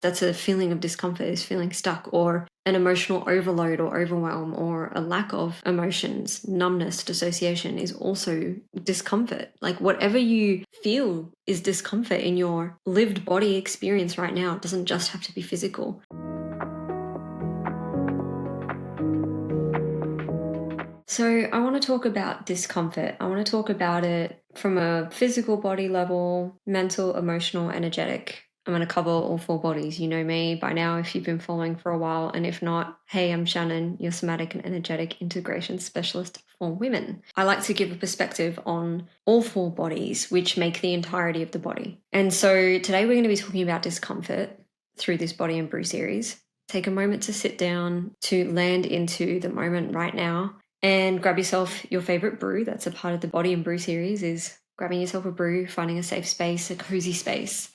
That's a feeling of discomfort, is feeling stuck, or an emotional overload or overwhelm, or a lack of emotions, numbness, dissociation is also discomfort. Like whatever you feel is discomfort in your lived body experience right now. It doesn't just have to be physical. So I want to talk about discomfort. I want to talk about it from a physical body level, mental, emotional, energetic. I'm going to cover all four bodies. You know me by now if you've been following for a while. And if not, hey, I'm Shannon, your somatic and energetic integration specialist for women. I like to give a perspective on all four bodies, which make the entirety of the body. And so today we're going to be talking about discomfort through this Body and Brew series. Take a moment to sit down, to land into the moment right now, and grab yourself your favorite brew. That's a part of the Body and Brew series, is grabbing yourself a brew, finding a safe space, a cozy space.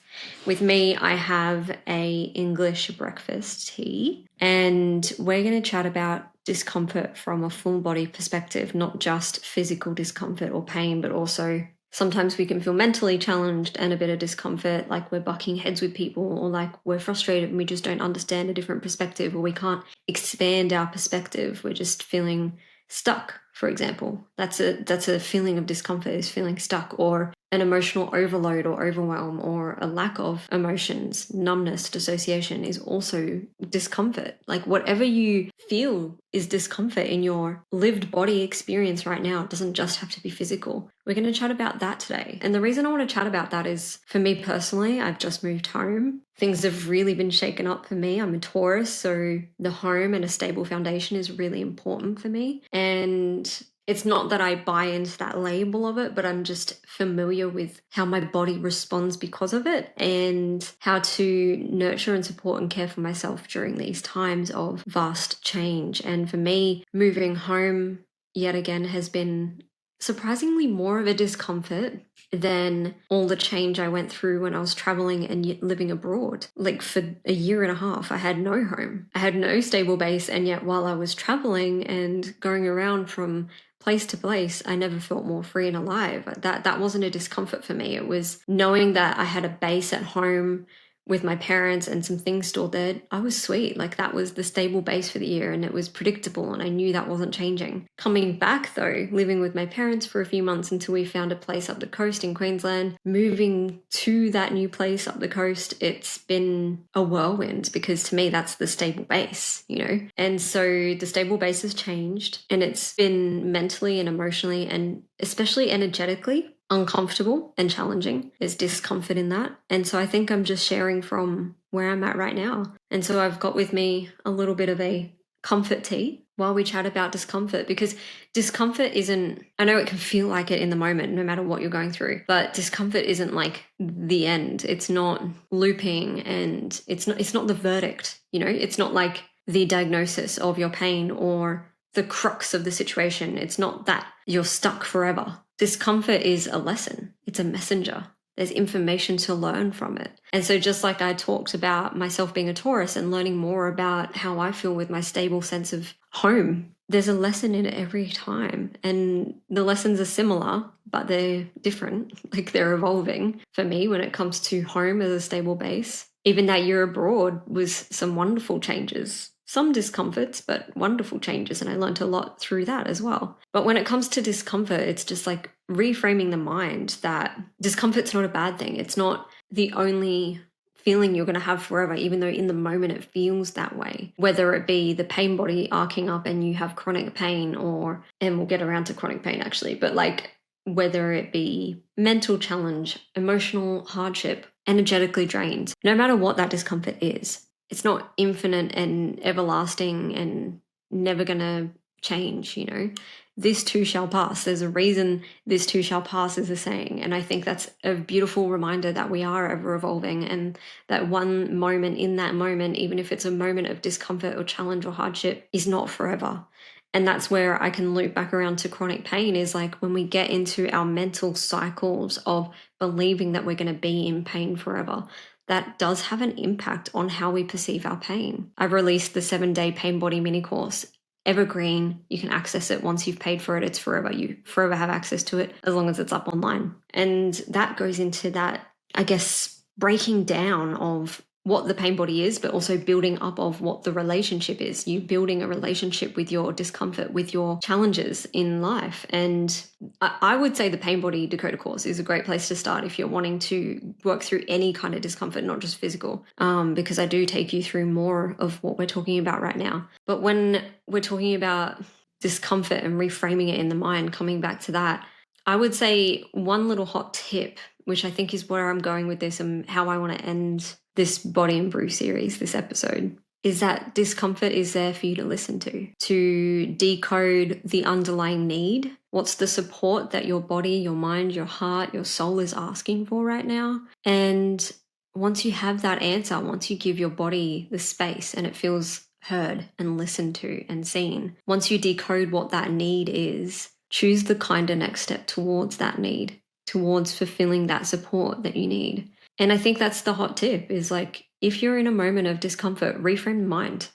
With me, I have a English breakfast tea, and we're going to chat about discomfort from a full body perspective, not just physical discomfort or pain, but also sometimes we can feel mentally challenged and a bit of discomfort, like we're bucking heads with people, or like we're frustrated and we just don't understand a different perspective, or we can't expand our perspective. We're just feeling stuck, for example. That's a feeling of discomfort, is feeling stuck, or an emotional overload or overwhelm, or a lack of emotions, numbness, dissociation is also discomfort. Like whatever you feel is discomfort in your lived body experience right now. It doesn't just have to be physical. We're going to chat about that today. And the reason I want to chat about that is, for me personally, I've just moved home. Things have really been shaken up for me. I'm a Taurus, so the home and a stable foundation is really important for me. And it's not that I buy into that label of it, but I'm just familiar with how my body responds because of it, and how to nurture and support and care for myself during these times of vast change. And for me, moving home yet again has been surprisingly more of a discomfort than all the change I went through when I was traveling and living abroad. Like for a year and a half, I had no home. I had no stable base. And yet while I was traveling and going around from place to place, I never felt more free and alive. That wasn't a discomfort for me. It was knowing that I had a base at home with my parents and some things stored there. I was sweet. Like that was the stable base for the year, and it was predictable, and I knew that wasn't changing. Coming back though, living with my parents for a few months until we found a place up the coast in Queensland, moving to that new place up the coast, it's been a whirlwind, because to me that's the stable base, you know? And so the stable base has changed, and it's been mentally and emotionally and especially energetically uncomfortable and challenging. There's discomfort in that. And so I think I'm just sharing from where I'm at right now. And so I've got with me a little bit of a comfort tea while we chat about discomfort, because discomfort isn't, I know it can feel like it in the moment, no matter what you're going through, but discomfort isn't like the end. It's not looping, and it's not the verdict, you know? It's not like the diagnosis of your pain or the crux of the situation. It's not that you're stuck forever. Discomfort is a lesson. It's a messenger. There's information to learn from it. And so just like I talked about myself being a Taurus and learning more about how I feel with my stable sense of home, there's a lesson in it every time. And the lessons are similar, but they're different. Like they're evolving for me when it comes to home as a stable base. Even that year abroad was some wonderful changes. Some discomforts, but wonderful changes. And I learned a lot through that as well. But when it comes to discomfort, it's just like reframing the mind that discomfort's not a bad thing. It's not the only feeling you're going to have forever, even though in the moment it feels that way. Whether it be the pain body arcing up and you have chronic pain, and we'll get around to chronic pain actually, but like whether it be mental challenge, emotional hardship, energetically drained, no matter what that discomfort is, it's not infinite and everlasting and never going to change, you know. This too shall pass. There's a reason this too shall pass is a saying. And I think that's a beautiful reminder that we are ever evolving, and that one moment, in that moment, even if it's a moment of discomfort or challenge or hardship, is not forever. And that's where I can loop back around to chronic pain, is like when we get into our mental cycles of believing that we're going to be in pain forever, that does have an impact on how we perceive our pain. I've released the 7-day pain body mini course. Evergreen, you can access it once you've paid for it. It's forever. You forever have access to it as long as it's up online. And that goes into that, I guess, breaking down of what the pain body is, but also building up of what the relationship is. You building a relationship with your discomfort, with your challenges in life. And I would say the pain body Dakota course is a great place to start if you're wanting to work through any kind of discomfort, not just physical, because I do take you through more of what we're talking about right now. But when we're talking about discomfort and reframing it in the mind, coming back to that, I would say one little hot tip, which I think is where I'm going with this and how I want to end this Body and Brew series, this episode, is that discomfort is there for you to listen to decode the underlying need. What's the support that your body, your mind, your heart, your soul is asking for right now? And once you have that answer, once you give your body the space and it feels heard and listened to and seen, once you decode what that need is, choose the kinder next step towards that need, towards fulfilling that support that you need. And I think that's the hot tip, is like, if you're in a moment of discomfort, reframe the mind.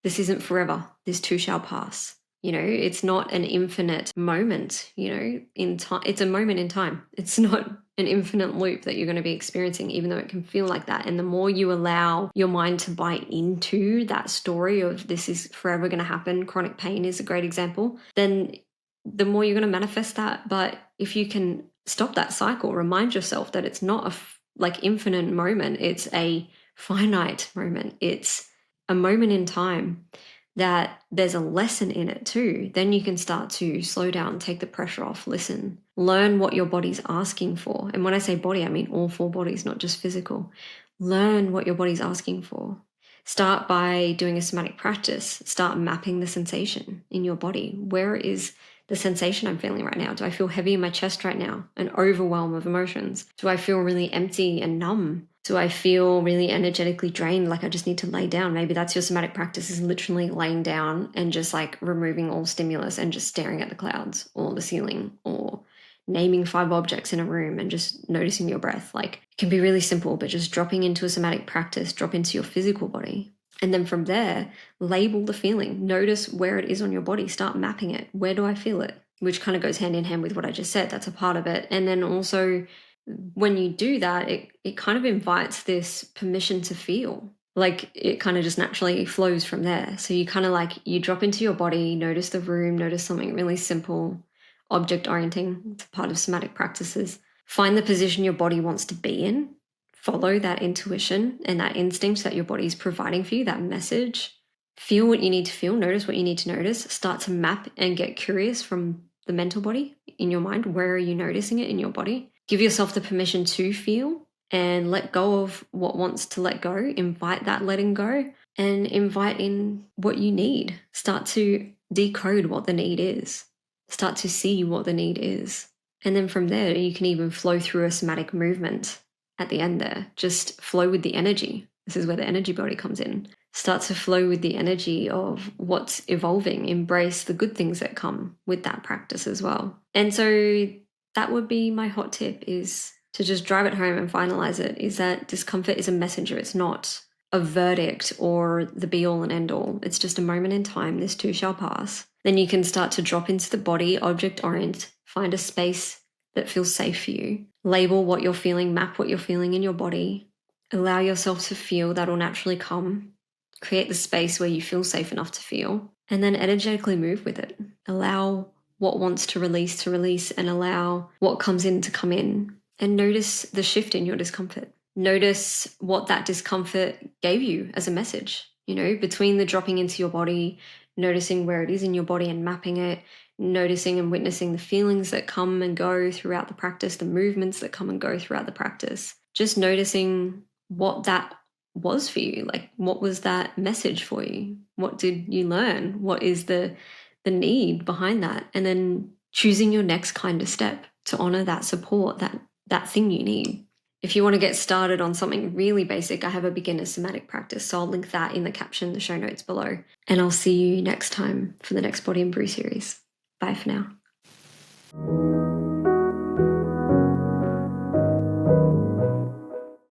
This isn't forever. This too shall pass. You know, it's not an infinite moment, you know, in time. It's a moment in time. It's not an infinite loop that you're going to be experiencing, even though it can feel like that. And the more you allow your mind to buy into that story of this is forever going to happen, chronic pain is a great example, then the more you're going to manifest that. But if you can stop that cycle, remind yourself that it's not a infinite moment, it's a finite moment. It's a moment in time that there's a lesson in it too. Then you can start to slow down, take the pressure off, listen, learn what your body's asking for. And when I say body, I mean all four bodies, not just physical. Learn what your body's asking for. Start by doing a somatic practice. Start mapping the sensation in your body. Where is the sensation I'm feeling right now? Do I feel heavy in my chest right now? An overwhelm of emotions? Do I feel really empty and numb? Do I feel really energetically drained, like I just need to lay down? Maybe that's your somatic practice, is literally laying down and just like removing all stimulus and just staring at the clouds or the ceiling, or naming 5 objects in a room and just noticing your breath. Like, it can be really simple, but just dropping into a somatic practice, drop into your physical body. And then from there, label the feeling. Notice where it is on your body. Start mapping it. Where do I feel it? Which kind of goes hand in hand with what I just said. That's a part of it. And then also, when you do that, it kind of invites this permission to feel. Like, it kind of just naturally flows from there. So you kind of like, you drop into your body, notice the room, notice something really simple, object orienting. It's a part of somatic practices. Find the position your body wants to be in. Follow that intuition and that instinct that your body is providing for you, that message. Feel what you need to feel, notice what you need to notice. Start to map and get curious from the mental body in your mind. Where are you noticing it in your body? Give yourself the permission to feel and let go of what wants to let go. Invite that letting go and invite in what you need. Start to decode what the need is. Start to see what the need is. And then from there, you can even flow through a somatic movement at the end there. Just flow with the energy. This is where the energy body comes in. Start to flow with the energy of what's evolving. Embrace the good things that come with that practice as well. And so that would be my hot tip, is to just drive it home and finalize it, is that discomfort is a messenger. It's not a verdict or the be all and end all. It's just a moment in time. This too shall pass. Then you can start to drop into the body, object orient, find a space that feels safe for you. Label what you're feeling, map what you're feeling in your body. Allow yourself to feel. That'll naturally come. Create the space where you feel safe enough to feel, and then energetically move with it. Allow what wants to release, and allow what comes in to come in. And notice the shift in your discomfort. Notice what that discomfort gave you as a message, you know, between the dropping into your body, noticing where it is in your body and mapping it, noticing and witnessing the feelings that come and go throughout the practice, the movements that come and go throughout the practice. Just noticing what that was for you. Like, what was that message for you? What did you learn? What is the need behind that? And then choosing your next kind of step to honor that support, that thing you need. If you want to get started on something really basic, I have a beginner somatic practice, so I'll link that in the caption, the show notes below. And I'll see you next time for the next Body and Brew series. Bye for now.